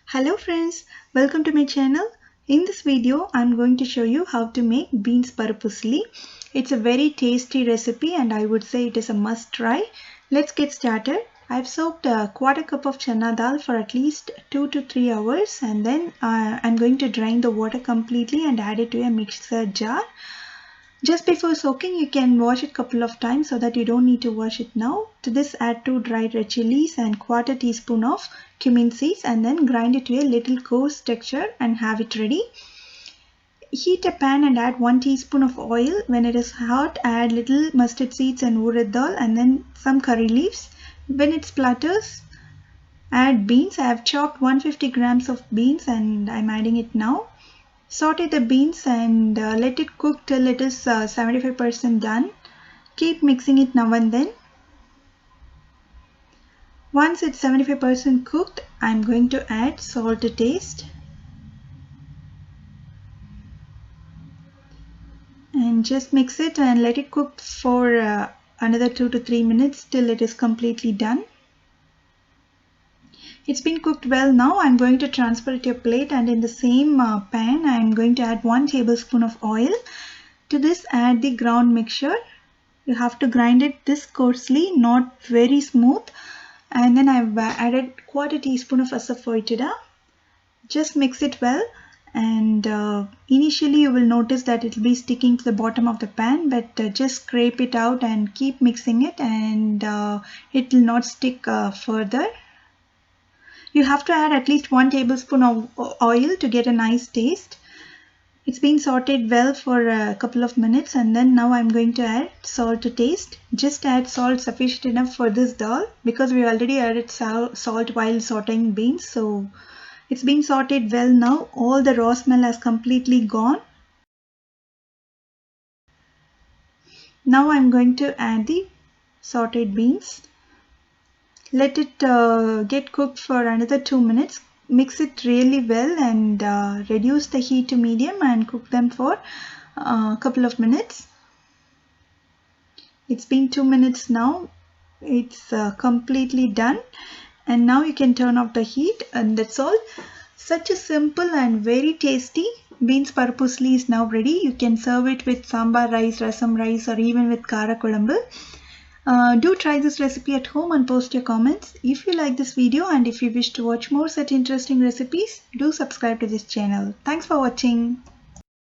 Hello friends, welcome to my channel. In this video, I'm going to show you how to make beans Paruppu Usili. It's a very tasty recipe and I would say it is a must try. Let's get started. I've soaked a quarter cup of chana dal for at least 2 to 3 hours and then I'm going to drain the water completely and add it to a mixer jar. Just before soaking, you can wash it a couple of times so that you don't need to wash it now. To this, add 2 dried red chilies and quarter teaspoon of cumin seeds and then grind it to a little coarse texture and have it ready. Heat a pan and add 1 teaspoon of oil. When it is hot, add little mustard seeds and urad dal and then some curry leaves. When it splutters, add beans. I have chopped 150 grams of beans and I'm adding it now. Saute the beans and let it cook till it is 75% done. Keep mixing it now and then. Once it's 75% cooked, I'm going to add salt to taste. And just mix it and let it cook for another 2 to 3 minutes till it is completely done. It's been cooked well now. I'm going to transfer it to a plate and in the same pan I'm going to add 1 tablespoon of oil. To this add the ground mixture. You have to grind it this coarsely, not very smooth. And then I've added quarter teaspoon of asafoetida. Just mix it well and initially you will notice that it will be sticking to the bottom of the pan, but just scrape it out and keep mixing it and it will not stick further. You have to add at least 1 tablespoon of oil to get a nice taste. It's been sauteed well for a couple of minutes and then now I'm going to add salt to taste. Just add salt sufficient enough for this dal because we already added salt while sauteing beans. So it's been sauteed well now. All the raw smell has completely gone. Now I'm going to add the sauteed beans. Let it get cooked for another 2 minutes. Mix it really well and reduce the heat to medium and cook them for a couple of minutes. It's been 2 minutes now. It's completely done. And now you can turn off the heat and that's all. Such a simple and very tasty beans Paruppu Usili is now ready. You can serve it with sambar rice, rasam rice or even with kara kolambu. Do try this recipe at home and post your comments. If you like this video and if you wish to watch more such interesting recipes, do subscribe to this channel. Thanks for watching.